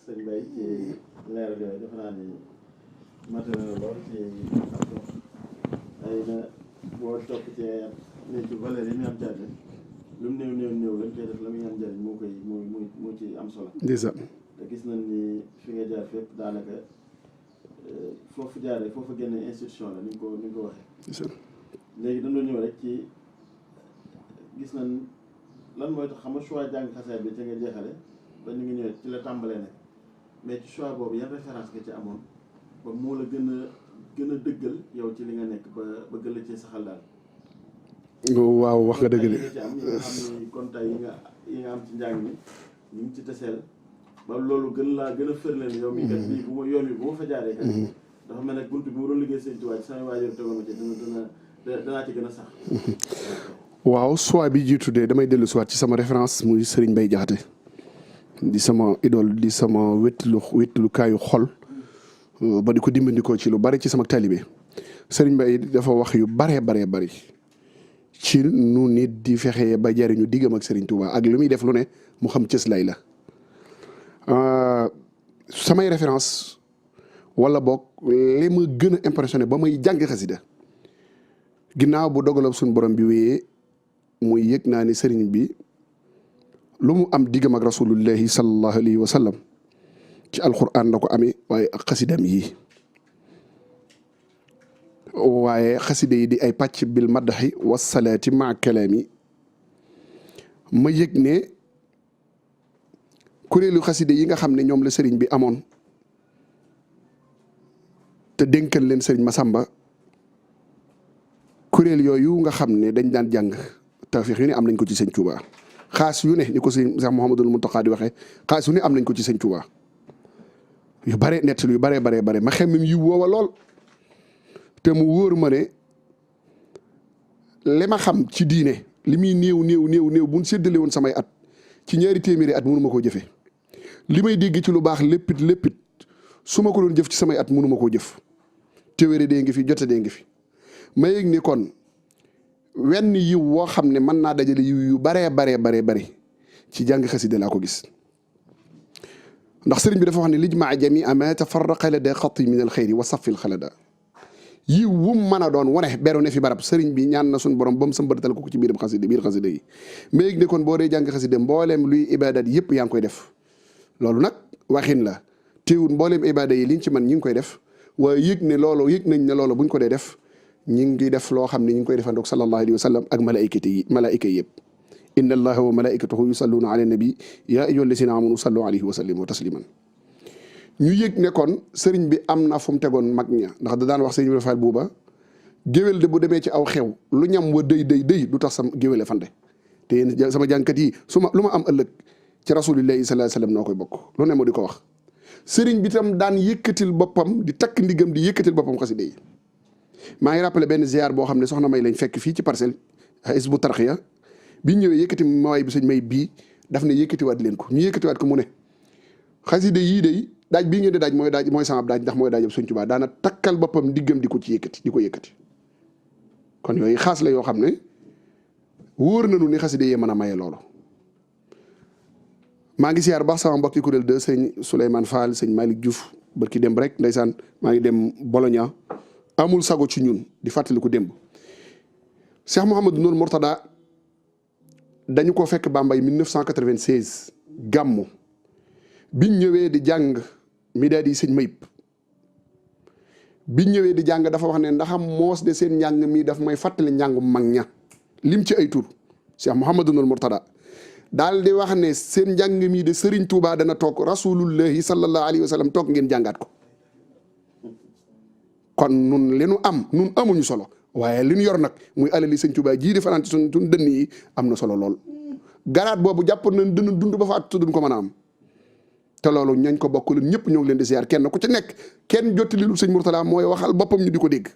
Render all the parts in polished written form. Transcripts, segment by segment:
sëñ Mbaye ci leeral yooyu defe naa ni matal na lool ci ab ay na boo topp ci nit ci valeur yi muy am jàdd lu mu néew lañ koy def la muy am njëriñ moo ci am solo. ndeysaan. te gis nañ ni fi nga jaar fépp daanaka foofu jaaree foofu génne institution la ni nga ko waxee. léegi dañoo ñëw rek ci gis nañ lan mooy tax xam nga choix jàng xasaay bi ca nga jeexale ba ñu ngi ñëwee ci la tàmbalee nag mais ci choix boobu yan référence nga ci amoon ba moo la gën a dëggal yow ci li nga nekk ba gën la ci saxal daal. waaw wax nga dëgg de. ci am yi nga xam ni kon tey yi nga am ci njàng mi ñu ngi ci teseel ba loolu gën a firndeel yow mi kat bii bu ma yoon wi bu ma fa jaaree kat dafa mel ne bunt bi ma doon liggéey sëñ Tuubaa ci sama waajur tegoon ma ci danaa ci gën a sax. waaw soit bi jiitu de damay dellu siwaat ci sama référence muy Serigne Mbaye Jaxate di sama idole di sama wétlu kaayu xol ba di ko dimbandikoo ci lu bari ci sama taalibe Serigne Mbaye dafa wax yu baree bari ci nu nit di fexee ba jariñu diggam ak Serigne Touba ak lu muy def lu ne mu xam cës lay la samay référence wala boog li ma gën a impressionné ba may jàng xasida ginnaaw bu dogalab suñu borom bi wéyee muy yëg naa ni sëriñ bi lu mu am diggam ak rasulullahi sallallahu alayhi wa sallam ci alquran la ko amee waaye ak xasidam yi waaye xasida yi di ay pàcc bil maddaxi wasalaati maa kalaami ma yëg ne kuréelu xasida yi nga xam ne ñoom la sëriñ bi amoon te dénkal leen sëriñ Masamba kuréel yooyu nga xam ne dañ daan jàng tawfiix yu ne am nañ ko ci sëñ Touba xaas yu ne ni ko sëñ Cheikh Mouhamadul Mountakha di waxee xaas yu ne am nañ ko ci sëñ Touba yu bare nett yu bare ma xemmem yu woowa lool te mu wóor ma ne li ma xam ci diine li muy néew buñ séddale woon samay at ci ñaari téeméeri at mënu ma koo jëfe li may dégg ci lu baax léppit su ma ko doon jëf ci samay at mënu ma koo jëf téwére dee ngi fi jote dee ngi fi ma yëg ni kon wenn yiw woo xam ne mën naa dajale yiw yu baree ci jàng xasida laa ko gis ndax sëriñ bi dafa wax ne lijmaa jamia ma tafarraqa lada xati min al xayri wa safil xalada yiw wum mën a doon wane beru ne fi barab sëriñ bi ñaan na suñu borom ba mu sëmbatal ko ci biir xasida yi ma yëg ni kon boo dee jàng xasida mbooleem luy ibadat yëpp yaa ngi koy def loolu nag waxin la teewul mbooleem ibada yi liñ ci man ñi ngi koy def waaye yëg nañ ne loolu buñ ko dee def ñi ngi def loo xam ne ñi ngi koy defandoog sallallahu alayhi wa sallam ak malaayika yi yëpp inna allaha wa malaikatahu yusalluna ala nabi ya ayyuha alladhina amanu sallu alayhi wa sallimu tasliman ñu yëg ne kon sëriñ bi am na fu mu tegoon mag ña ndax da daan wax sëriñ bi Fall buuba géwél de bu demee ci aw xew lu ñam wa dëy du tax sam géwéle fande te yéen sama jàngkat yi lu ma am ëllëg ci rasulillahi sallallahu alayhi wa sallam noo koy bokk lu ne moo di ko wax sëriñ bi tam daan yëkkatil boppam di takk ndigam di yëkkatil boppam xasida yi maa ngi rappelé benn ziar boo xam ne soxna may lañ fekk fii ci parcelle Hizbut Tarqiyyah biñ ñëwee yëkkati mawaay bi sëñ may bii daf ne yëkkatiwaat leen ko ñu yëkkatiwaat ko mu ne xasida yii day daaj bii ngeen di daaj mooy sama daaj ndax mooy daajab Sëñ Tuubaa daana takkal boppam diggam di ko yëkkati kon yooyu xaas la yoo xam ne wóor nañu ni xasida yee mën a maye loolu maa ngi siyaar baax sama mbokki kuréel 2 sëñ Souleymane Fall sëñ Malick Diouf barki dem rek ndeysaan maa ngi dem Bologna amul sago ci ñun di fàttaliku démb Cheikh Mouhamadou Nour Mourtada dañu ko fekk Bambey 1996 gàmmu biñ ñëwee di jàng mi daal di sëñ Mayib biñ ñëwee di jàng dafa wax ne ndaxam moos de seen njàng mi daf may fàttali njàngum mag ña lim ci ay tur Cheikh Mouhamadou Nour Mourtada daal di wax ne seen njàng mi de Serigne Touba dana toog rasulullahi sallallahu alayhi wa sallam toog ngeen jàngaat ko kon nun li nu am nun amuñu solo waaye li ñu yor nag muy alali sëñ Touba jii di fanaan ci suñ dënn yi am na solo lool garaat boobu jàpp nañ dina dund ba fa at duñ ko mën a am te loolu ñañ ko bokk leen ñëpp ñoo ngi leen di ziar kenn ku ci nekk kenn jottali lu sëñ Mourtala mooy waxal boppam ñu di ko dégg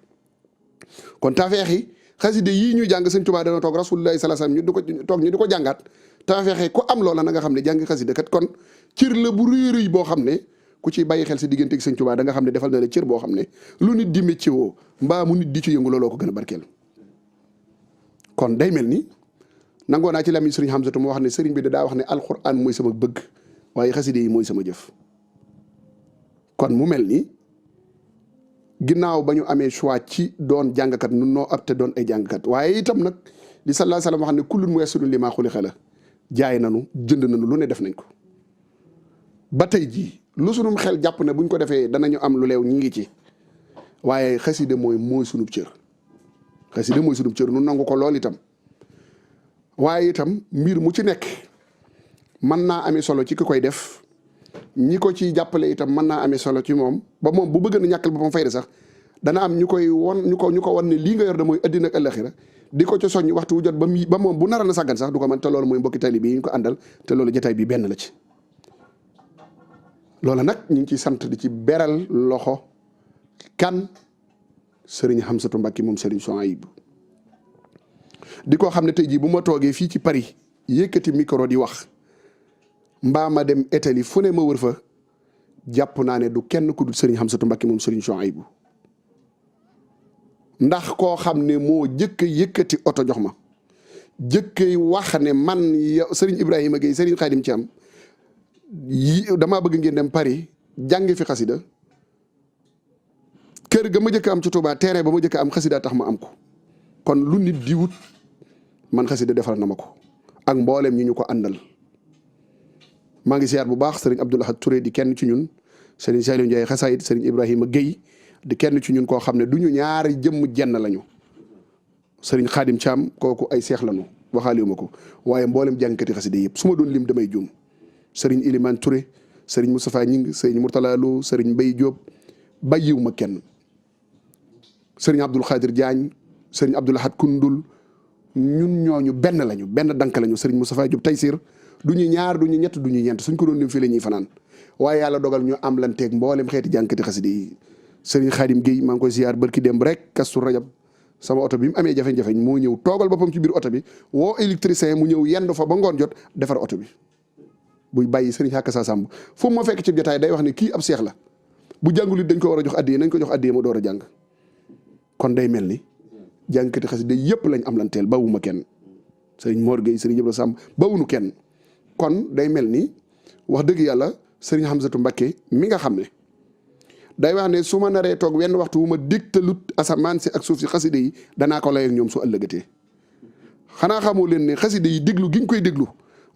kon tafeex yi xaside yii ñuy jàng sëñ Touba dana toog rasulullahi sallallahu alayhi wasallam ñu di ko jàngaat tafeex yi ku am loola na nga xam ne jàng xaside kat kon cër la bu rëy boo xam ne ku ci bàyyi xel sa diggante ak sëñ Touba da nga xam ne defal na la cër boo xam ne lu nit di métier woo mbaa mu nit di ci yëngu looloo ko gën a barkeel kon day mel ni nangoo naa ci lamiñ sëriñ Hamzatu mu wax ne sëriñ bi daa wax ne alquran mooy sama bëgg waaye xaside yi mooy sama jëf kon mu mel ni ginnaaw ba ñu amee choix ci doon jàngkat nun noo ab te doon ay jàngkat waaye itam nag li sallallahu alayhi wa sallam wax ne kullun muyassarun limaa xuliqa lahu jaay nanu jënd nanu lu ne def nañ ko ba tey jii lu sunum xel jàpp ne buñ ko defee danañu am lu leew ñi ngi ci waaye xasida mooy sunub cër xasida mooy sunub cër nu nangu ko lool itam waaye itam mbir mu ci nekk mën naa amee solo ci ki koy def ñi ko ci jàppale itam mën naa amee solo ci moom ba moom bu bëgg na ñàkkal boppam fayda sax dana am ñu koy won ñu ko wan ne lii nga yor da mooy addina ak ëllëxira di ko ca soññ waxtu wu jot ba moom bu nara na sàggan sax du ko mën te loolu mooy mbokki tali bi ñu ko àndal te loolu jotaay bi benn la ci loola nag ñu ngi ciy sant di ci beral loxo kan Serigne Hamsatou Mbacké moom Serigne Souhaïbou di ko xam ne tey jii bu ma toogee fii ci Paris yëkkati micro di wax mbaa ma dem Italie fu ne ma wër fa jàpp naa ne du kenn ku dul Serigne Hamsatou Mbacké moom Serigne Souhaïbou ndax koo xam ne moo jëkk yëkkati oto jox ma jëkk wax ne man yow Serigne Ibrahima Gueye Serigne Khadim Thiam damaa bëgg ngeen dem Paris jàngi fi xasida kër ga ma jëkk am ci Touba terrain ba ma jëkk am xasida tax ma am ko kon lu nit di wut man xasida defal na ma ko ak mboolem ñi ñu ko àndal maa ngi siyaar bu baax Serigne Abdoul Ahad Touré di kenn ci ñun Serigne Saliou Ndiaye xasaayid Serigne Ibrahima Gueye di kenn ci ñun koo xam ne du ñu ñaari jëmm jenn lañu Serigne Khadim Thiam kooku ay seex lañu waxaaliwu ma ko waaye mboolem jàngkati xasida yëpp su ma doon lim damay juum Serigne Ilimane Touré Serigne Moustapha Ñing Serigne Mourtala Lo Serigne Mbaye Diop bàyyiwu ma kenn Serigne Abdoul Khadir Diagne Serigne Abdoul Ahad Koundoul ñun ñooñu benn lañu benn dank lañu Serigne Moustapha Diop Taysir du ñu ñaar du ñu ñett du ñu ñeent suñ ko doon lim fii la ñuy fanaan waaye yàlla dogal ñu am lanteeg mboolem xeeti jànkati xasida yi Serigne Khadim Gueye maa ngi koy ziar barki dem rek Kazu Rajab sama oto bi mu amee jafe-jafe moo ñëw toogal boppam ci biir oto bi woo électricien mu ñëw yendu fa ba ngoon jot defar oto bi buy bàyyi Serigne Hakassa Samb fu ma fekk ci jotaay day wax ne kii ab seex la bu jàngul it dañ ko war a jox addiya nañ ko jox addiya ma door a jàng kon day mel ni jàngkati xasida yëpp lañ am lanteel bawuma kenn Serigne Mor Gueye Serigne Ibra Samb bawunu kenn kon day mel ni wax dëgg yàlla Serigne Hamsatou Mbacké mi nga xam ne day wax ne su ma naree toog wenn waxtu wu ma dégtalut asamaan si ak suuf si xasida yi danaa ko lay ak ñoom su ëllëgatee xanaa xamoo leen ne xasida yi déglu giñ koy déglu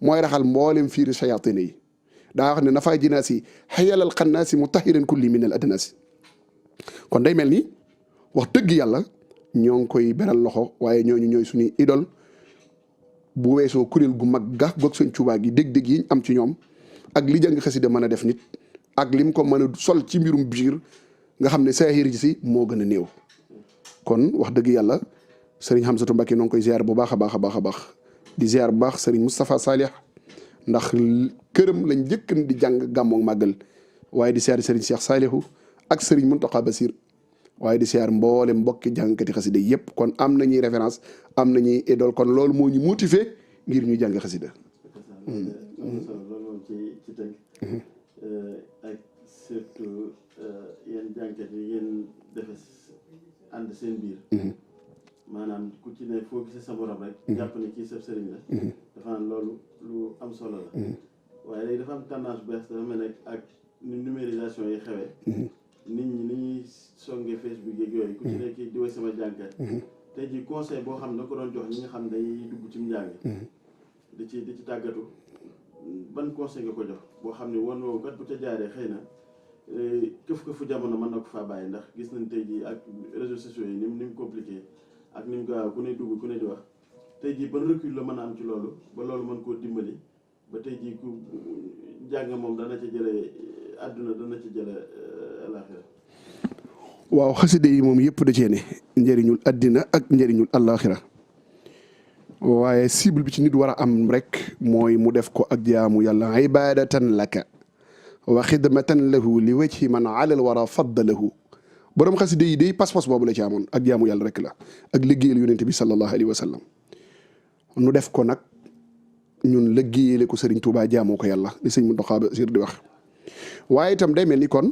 mooy raxal mboolem fiiri sayaatina yi daa wax ne nafaa jinaasi xayalal xannaasi mutahiran kulli min al adnaasi kon day mel ni wax dëgg yàlla ñoo ngi koy beral loxo waaye ñooñu ñooy suñuy idole bu weesoo kuréel gu mag ga goog Sëñ Tuubaa gi dégg-dégg yi am ci ñoom ak li jàng xasida mën a def nit ak lim ko mën a sol ci mbirum biir nga xam ne saahir ji si moo gën a néew kon wax dëgg yàlla Serigne Hamsatou Mbacké noo ngi koy ziar bu baax a baax a baax a baax di ziar bu baax Serigne Moustapha Salih ndax këram lañ njëkk di jàng gàmmoog màggal waaye di ziar Serigne Cheikh Salihu ak Serigne Mountakha Bassir waaye di ziar mboolem mbokki jàngkati xasida yëpp kon am nañuy référence am nañuy idole kon loolu moo ñu motivé ngir ñu jàng xasida. loolu moom ci tënk ak surtout yéen jàngkat yi ngeen defe ànd seen biir. maanaam ku ci ne foo gisee sa borom rek. jàpp ne kii sëb sëriñ la. dafa naan loolu lu am solo la. waaye léegi dafa am tendance bu bees dafa mel ne ak numérisation yi xewee. nit ñi ni ñuy songee Facebook yeeg yooyu. ku ci nekk di woy sama jàngkat. tey jii conseil boo xam ne da ko doon jox ñi nga xam ne day dugg ci njàng. di ci tàggatu ban conseil nga ko jox boo xam ne woon woowu kat bu ca jaaree xëy na këf-këfu jamono mën na ko faa bàyyi ndax gis nañ tey jii ak réseaux sociaux yi ni mu compliqué ak ni mu gaaw ku ne dugg ku ne di wax tey jii ban recul la mën a am ci loolu ba loolu mën koo dimbali ba tey jii ku jàng moom dana ca jëlee àdduna dana ca jëlee àllaaxira. waaw xasida yi moom yëpp da cee ne njëriñul àddina ak njëriñul àllaaxira waaye cible bi ci nit war a am rek mooy mu def ko ak jaamu yàlla ibadatan laka wa xidmatan lahu li wajhi man alal wara faddalahu borom xasida yi day pas-pas boobu la ci amoon ak jaamu yàlla rek la ak liggéeyal yonente bi sallallahu alayhi wa sallam nu def ko nag ñun liggéeyale ko Serigne Touba jaamoo ko yàlla li sëñ Mountakha Bassir di wax waaye itam day mel ni kon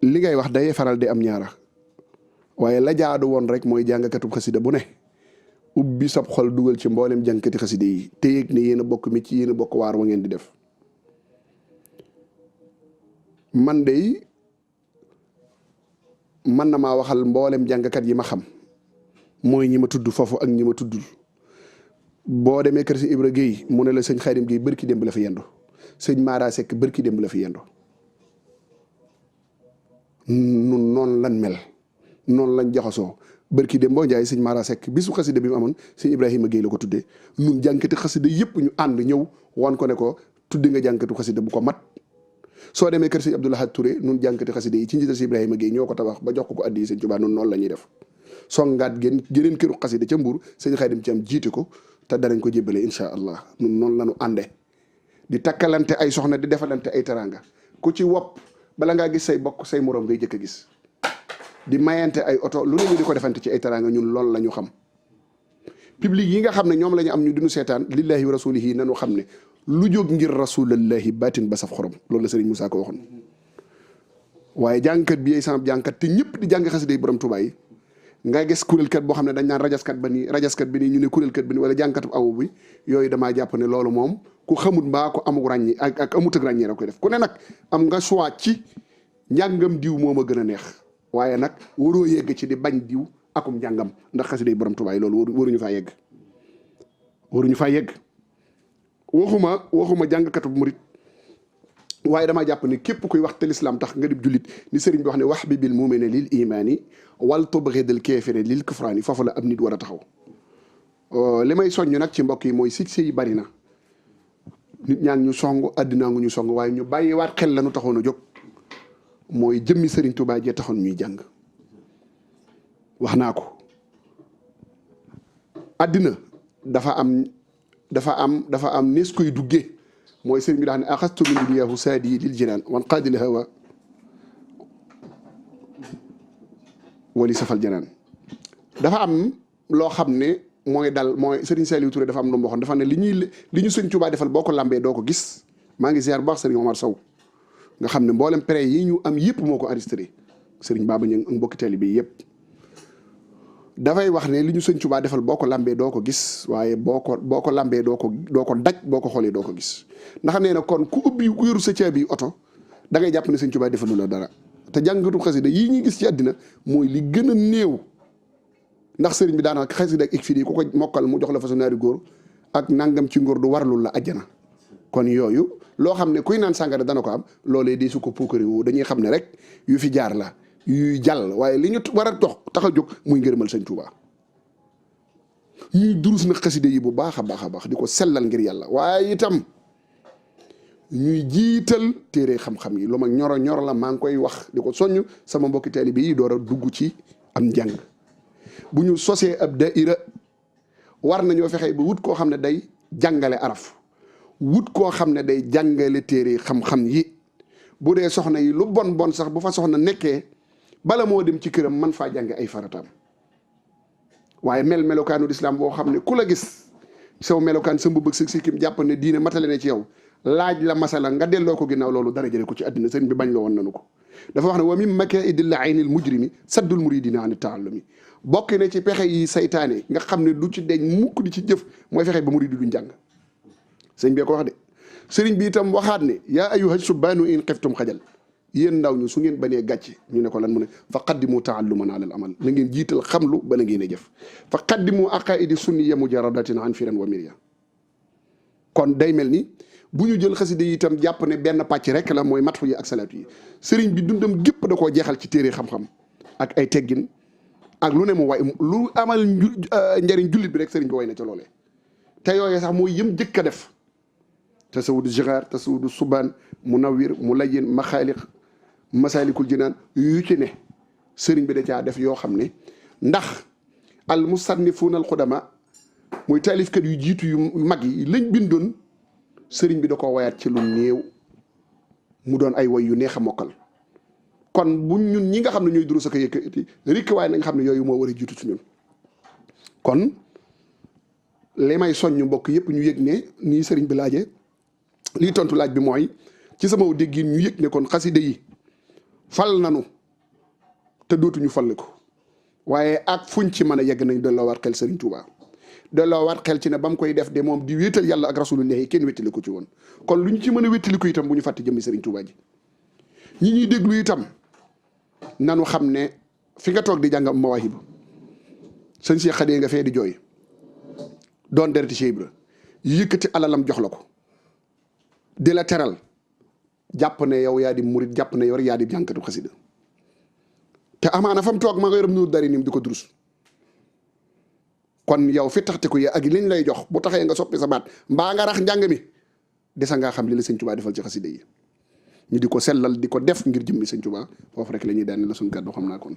li ngay wax day faral di am ñaara waaye la jaadu woon rek mooy jàngkatub xasida bu ne ubbi sab xol dugal ci mboolem jàngkati xasida yi te yëg ne yéen a bokk mi ci yéen a bokk waar wa ngeen di def man de man na maa waxal mboolem jàngkat yi ma xam mooy ñi ma tudd foofu ak ñi ma tuddul. boo demee kër si Ibra Guèye mu ne la sëñ Xaadim Guèye bërki démb la fi yendu sëñ Mara Seck bërki démb la fi yendu. nun noonu lan mel noonu lañ jaxasoo bërki démb boo njaay sëñ Mara Seck bisu xasida bi mu amoon sëñ Ibrahima Guèye la ko tuddee nun jànkati xasida yëpp ñu ànd ñëw wan ko ne ko tudde nga jànkatu xasida bu ko mat. soo demee kër sëñ Abdoul Ahad Touré nun jànkati xasida yi ci njiital si Ibrahima Guèye ñoo ko tabax ba jox ko addi sëñ Tuubaa nun noonu la ñuy def. songaat geneen këru xasida ca Mbuur sëñ Xaadim ci am jiite ko te danañ ko jébbale incha allah nun noonu la ñu àndee di takkalante ay soxna di defalante ay teranga ku ci wopp bala ngaa gis say bokk say morom ngay jëkk a gis di mayante ay oto lu ne ñu di ko defante ci ay teranga ñun loolu la ñu xam. public yi nga xam ne ñoom la ñu am ñu dinu seetaan lillahi wa rasulihi nanu xam ne lu jóg ngir rasulallahi baatin ba saf xorom loolu la Serigne Moussa ko waxoon. waaye jàngkat bi ay sama jàngkat te ñëpp di jàng xasida yi borom Tuubaa yi nga gis kuréelkat boo xam ne dañ naan rajaskat ba nii rajaskat bi nii ñu ne kuréelkat bi nii wala jàngkatu awu bi yooyu damaa jàpp ne loolu moom ku xamut mbaa ko amuk ràññi ak amut ak ràññi rek koy def ku ne nag am nga choix ci njàngam diw moom a gën a neex waaye nag waroo yegg ci di bañ diw akum njàngam ndax xasida yi borom Tuubaa yi loolu waruñu faa yegg waruñu faa yegg waxuma jàngkatu murit waaye damaa jàpp ne képp kuy wax te lislaam tax nga dib jullit ni sëriñ bi wax ne wax bi bil mu'mini lil imaani wal tubghidil kaafiri lil kufraani foofu la ab nit war a taxaw. li may soññ nag ci mbokk yi mooy succès yi bari na nit ñaa ngi ñu song addinaa ngi ñu song waaye ñu bàyyiwaat xel la ñu taxoon a jóg mooy jëmmi sëriñ Tuubaa jee taxoon ñuy jàng. wax naa ko addina dafa am nees koy duggee. mooy sëriñ bi daa ne axastu min duniyaahu saadi lil jinaan wan qaadil hawa wali safal janaan dafa am loo xam ne mooy sëriñ Saliou Touré dafa am lu mu waxoon dafa ne li ñu sëriñ Tuubaa defal boo ko lambee doo ko gis maa ngi ziar bu baax sëriñ Omar Sow nga xam ne mboolem prêt yi ñu am yëpp moo ko enregistré sëriñ Baba Ñaŋ ak mbokki taalibe bi yëpp dafay wax ne li ñu sëriñ Tuubaa defal boo ko lambee doo ko gis waaye boo ko lambee doo ko daj boo ko xoolee doo ko gis ndax nee na kon ku yoru sa caabi oto da ngay jàpp ne sëriñ Tuubaa defalu la dara te jàngatu xasida yii ñuy gis ci àddina mooy li gën a néew ndax sëriñ bi daanaka xasida ak fii ku ko mokkal mu jox la façon naari góor ak nangam ci ngóor du warlul la ajjana kon yooyu loo xam ne kuy naan sàngara dana ko am loolee di su ko puukari wu dañuy xam ne rek yu fi jaar la yuy jàll waaye li ñu war a tax a jóg muy ngërëmal sëñ Tuubaa ñuy durus na xasida yi bu baax a baax di ko sellal ngir yàlla waaye itam ñuy jiital téere xam-xam yi lu ma ñoro la maa ngi koy wax di ko soññ sama mbokki taalibe yi door a dugg ci am njàng bu ñu sosee ab daïra war nañoo fexe ba wut koo xam ne day jàngale araf wut koo xam ne day jàngale téere xam-xam yi bu dee soxna yi lu bon sax bu fa soxna nekkee bala moo dem ci këram man faa jànge ay farataam waaye melokaanu lislaam boo xam ne ku la gis saw melokaan sa mbubb ak sa sikkim jàpp ne diine matale ne ci yow laaj la masala nga delloo ko ginnaaw loolu dara jële ko ci àddina sëriñ bi bañ la woon nanu ko dafa wax ne wa min makaidil aynil mujrimi saddul muridina an taallumi bokk ne ci pexe yi saytaane nga xam ne du ci deñ mukk di ci jëf mooy fexe ba murid duñ jàng sëriñ bee ko wax de sëriñ bi itam waxaat ne yaa ayyuha subbaanu in xiftum xajal yéen ndaw ñu su ngeen banee gàcce ñu ne ko lan mu ne fa qaddimu taalluman ala al amal na ngeen jiital xamlu bala ngeen a jëf fa qaddimu aqaidi sunniya mujaradatin an firan wa mirya kon day mel ni bu ñu jël xasida yi itam jàpp ne benn pàcc rek la mooy matxu yi ak salaatu yi sëriñ bi dundam gépp da koo jeexal ci téere xam-xam ak ay teggin ak lu ne mu way lu amal njëriñ jullit bi rek sëriñ bi way na ca loolee te yooyee sax mooy yëm jëkk a def tasawudu jigaar tasawudu subaan munawwir mu layyin maxaaliq masaalikul jinaan yu ci ne sëriñ bi da caa def yoo xam ne ndax al musannifuuna al xudama muy taalifkat yu jiitu yu mag yi lañ bindoon sëriñ bi da ko wayaat ci lu néew mu doon ay way yu neex a mokkal kon bu ñun ñi nga xam ne ñooy durus ak yëkkati rikk waaye na nga xam ne yooyu moo war a jiitu ci ñun kon li may soññ mbokk yëpp ñu yëg ne nii sëriñ bi laajee lii tontu laaj bi mooy ci sama déggin ñu yëg ne kon xasida yi fal nanu te dootuñu fal ko waaye ak fuñ ci mën a yegg nañ delloowaat xel sëriñ Touba delloowaat xel ci ne ba mu koy def de moom di wéetal yàlla ak rasulullah yi kenn wéttali ko ci woon kon lu ñu ci mën a wéttali ko itam bu ñu fàtte jëmmi sëriñ Touba ji ñi ñuy déglu itam nanu xam ne fi nga toog di jàng Mawaahibu sëñ Cheikh Khady nga fee di jooy doon dereti Cheikh Ibra yëkkati alalam jox la ko di la teral jàpp ne yow yaa di murit jàpp ne yow rek yaa di jànkatu xasida te amaana fa mu toog ma nga yoram Nuuru Daarayni di ko durus kon yow fi taxte ko yee ak liñ lay jox bu taxee nga soppi sa baat mbaa nga rax njàng mi desa ngaa xam li la sëñ Tuubaa defal ci xasida yi ñu di ko sellal di ko def ngir jëmmi sëñ Tuubaa foofu rek la ñuy daan la suñu kàddu xam naa kon.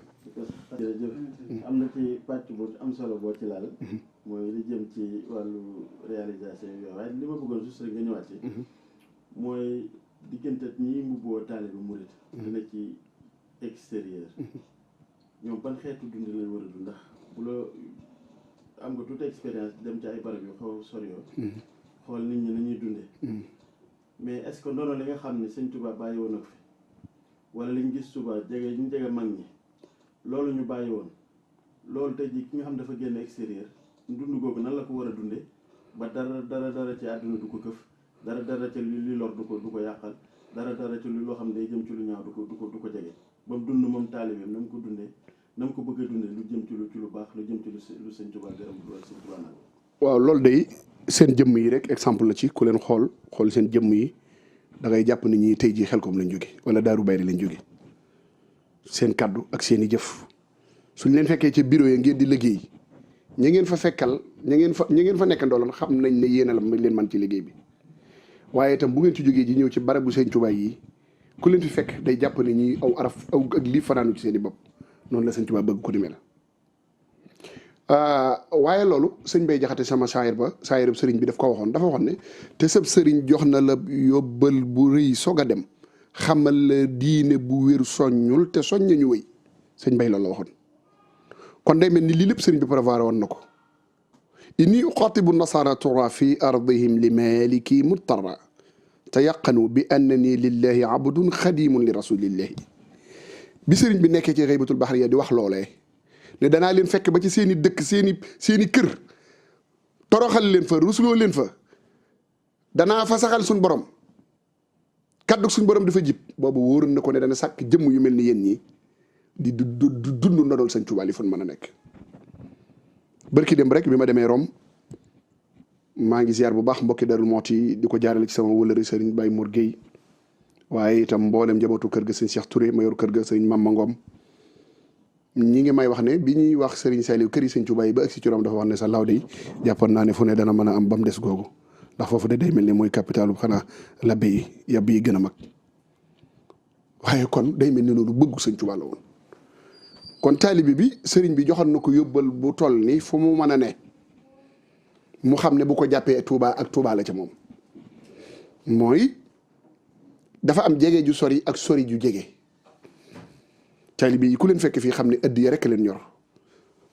jërëjëf am na ci pàcc bu am solo boo ci laal mooy li jëm ci wàllu réalisation yooyu waaye li ma bëggoon juste rek nga ñëwaat ci mooy diggante ñi mbubboo taalibe murit dina ci extérieur ñoom ban xeetu dund lañ war a dund ndax bu la am nga toute expérience dem ci ay barab yu xaw sori yoo xool nit ñi nañuy dundee mais est-ce que noonu li nga xam ne sëñ Touba bàyyi woon na ko fi wala liñ gis Touba jege ñu jege mag ñi loolu ñu bàyyi woon loolu tey jii ki nga xam dafa génn extérieur dund googu nan la ko war a dundee ba dara ci àdduna du ko këf dara ci li lor du ko yàqal dara ci loo xam ne day jëm ci lu ñaaw du ko jege ba mu dund moom taalibeem na mu ko dundee na mu ko bëgg a dundee lu jëm ci lu baax lu jëm ci lu sëñ Touba gërëm lu sëñ Touba nag. waaw loolu day seen jëmm yi rek exemple la ci ku leen xool seen jëmm yi da ngay jàpp ni ñi tey jii Xelkom lañ jóge wala Daaru Bayri lañ jóge seen kaddu ak seen i jëf suñ leen fekkee ci bureau yi ngeen di liggéey ñi ngeen fa fekkal ñi ngeen fa nekk ndooloon xam nañ ne yéen a la leen man ci liggéey bi waaye itam bu ngeen ci jógee ji ñëw ci barabu sëñ Tuubaa yi ku leen fi fekk day jàpp ne ñi aw araf aw ak lii fanaanu ci seen i bopp noonu la sëñ Tuubaa bëgg ko di mel waaye loolu sëñ Bay Jaxate sama saayir sëriñ bi daf ko waxoon dafa waxoon ne te sab sëriñ jox na la yóbbal bu rëy soog a dem xamal la diine bu wér soññul te soñña ñu wéy sëñ Bay loolu la waxoon kon day mel ni lii lépp sëriñ bi prévoir woon na ko inni uxaatibu nasara tura fi ardihim li maliki muttara te yaqanu bi annani lillahi abdun xadimun li rasulillahi bi sëriñ bi nekkee ci xëybatul baxriya di wax loolee ne danaa leen fekk ba ci seen i dëkk seen i kër toroxal leen fa rusuloo leen fa danaa fa saxal suñ borom kaddu suñ borom dafa jib boobu wóoroon na ko ne dana sàkk jëmm yu mel ni yéen ñi di dund ndodol sëñ Tuubaa li fu mën a nekk. barki dem rek bi ma demee Rome maa ngi ziar bu baax mbokki Darou Mouhty di ko jaarale ci sama wëlëri sëriñ Baye Mor Guèye waaye itam mboolem njabootu kër ga sëñ Cheikh Touré ma yor kër ga sëriñ Mama Ngom ñi ngi may wax ne bi ñuy wax sëriñ Saliou kër yi sëñ Tuubaa yi ba agsi ci Rome dafa wax ne sa law de jàppoon naa ne fu ne dana mën a am ba mu des googu ndax foofu de day mel ni mooy capitalu xanaa labbe yi yàbb yi gën a mag waaye kon day mel ni loolu bëggu sëñ Tuubaa la woon kon taalibi bi sëriñ bi joxoon na ko yóbbal bu toll ni fu mu mën a ne mu xam ne bu ko jàppee Touba ak Touba la ca moom mooy dafa am jege ju sori ak sori ju jege taalibi yi ku leen fekk fii xam ne ëdd ya rek leen ñor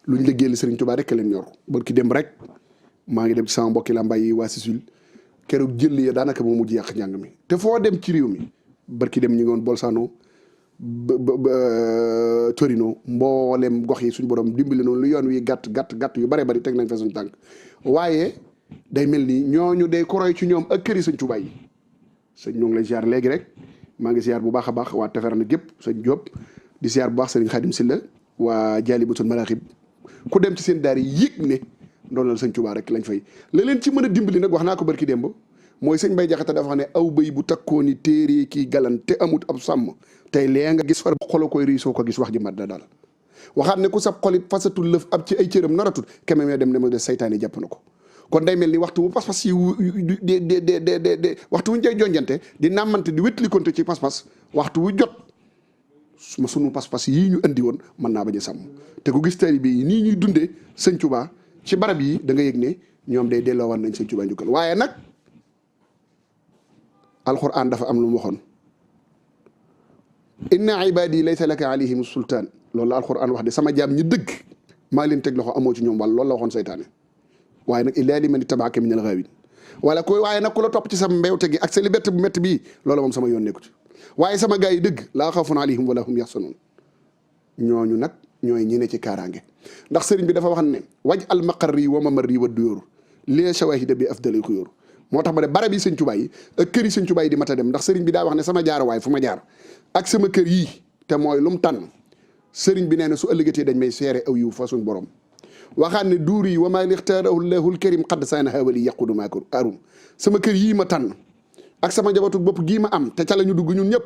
luñ liggéeyal sëriñ Touba rek leen ñor barki dem rek maa ngi dem ci sama mbokki lambay yi waa Sisul keroog jël ya daanaka moo mujj yàq njàng mi te foo dem ci réew mi barki dem ñu ngi woon Bolzano Torino mboolem gox yi suñ borom dimbali noonu lu yoon wi gàtt yu bare bari teg nañ fa suñ tànk waaye day mel ni ñooñu day koroy ci ñoom ak këri sëñ Tuubaa yi sëñ ñoo ngi lay ziar léegi rek maa ngi ziar bu baax a baax waa Taferna gépp sëñ Diop di ziar bu baax sëriñ Xaadim Silla waa Jaalibatul Maraaxib ku dem ci seen daar yi yëg ne ndoolal sëñ Tuubaa rek lañ fay la leen ci mën a dimbali nag wax naa ko barki démb mooy sëñ Bay Jaxate dafa wax ne aw bëy bu takkooni téere kii galan te amut ab sàmm tey lee nga gis far xolo koy riisoo ko gis wax ji mat da daal waxaat ne ku sab xolit fasatul lëf ab ci ay cëram naratul keme mee dem ne ma de saytaane jàpp na ko kon day mel ni waxtu bu pas-pas yi de waxtu wu ñu cay jonjante di nàmmante di wétlikonte ci pas-pas waxtu wu jot sunu pas-pas yii ñu andi woon mën naa bañ a sàmm te ku gis taalibe yi nii ñuy dundee sëñ Tuubaa ci barab yi da nga yëg ne ñoom day delloo woon nañ sëñ Tuubaa njukkal waaye nag alxuraan dafa am lu mu waxoon inna ibadi laysa laka alayhim sultaan loolu la alxuraan wax de sama jaam ñi dëgg maa leen teg loxo amoo ci ñoom wàll loolu la waxoon saytaane waaye nag illaa liman ittabaaka minal ghaawin wala ko waaye nag ku la topp ci sama mbéwte gi ak sa liberté bu métti bii loolu moom sama yoon nekku ci waaye sama gars yi dëgg laa xawfun alayhim wala hum yaxzanun ñooñu nag ñooy ñi ne ci kaaraange ndax sëriñ bi dafa wax ne waj al maqarri wa mamarri wa duyóoru lee shawahida bi afdali ko yóoru moo tax ba ne barab yi sëñ Tuubaa yi ak kër yi sëñ Tuubaa yi di mat a dem ndax sëriñ bi daa wax ne sama jaar waay fu ma jaar ak sama kër yii te mooy lu mu tànn sëriñ bi nee na su ëllëgatee dañ may seere aw yiw fa suñ borom waxaan ne duur yi wa maa lixtaarahu llahul karim xadd saana hawali yaqudu maa arum sama kër yii ma tànn ak sama njabootu bopp gii ma am te ca la ñu dugg ñun ñëpp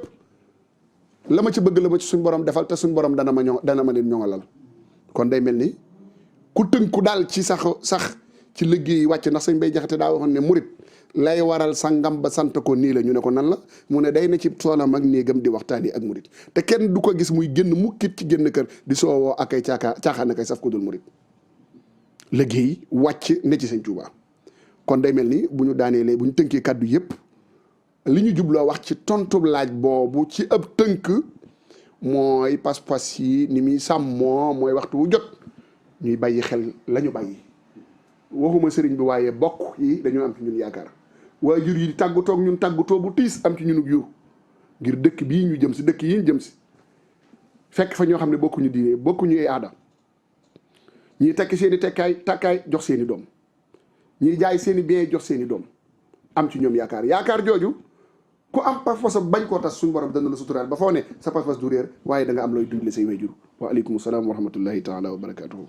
la ma ci bëgg la ma ci suñ borom defal te suñ borom dana ma leen ñoŋalal kon day mel ni ku tënku daal ci sax ci liggéey wàcc ndax sëñ Bay Jaxate daa waxoon ne murit lay waral sangam ba sant ko nii la ñu ne ko nan la mu ne day na ci toolam ak néegam di waxtaan yi ak murit te kenn du ko gis muy génn mukkit ci génn kër di soowoo ak ay caaxaan ak ay saf ko dul murit liggéey wàcc ne ci sëñ Tuubaa kon day mel ni bu ñu daaneelee bu ñu tënkee kàddu yëpp li ñu jubloo wax ci tontu laaj boobu ci ab tënk mooy pas-pas yi ni muy sàmmoo mooy waxtu wu jot ñuy bàyyi xel la ñu bàyyi waxuma sëriñ bi waaye bokk yi dañoo am ci ñun yaakaar waajur yi di tàggatoo ñun tàggatoo bu tiis am ci ñunug yu ngir dëkk bii ñu jëm si dëkk yi ñu jëm si fekk fa ñoo xam ne bokkuñu diine bokkuñu ay aada ñii tekki seen i takkaay jox seen i doom ñii jaay seen i bien jox seen i doom am ci ñoom yaakaar jooju ku am pas-pas bañ koo tas suñu borom dana la suturaal ba foo ne sa pas-pas du réer waaye da nga am looy dundle say wayjur wa aleykum salaam wa rahmatullahi taala wa barakatuhu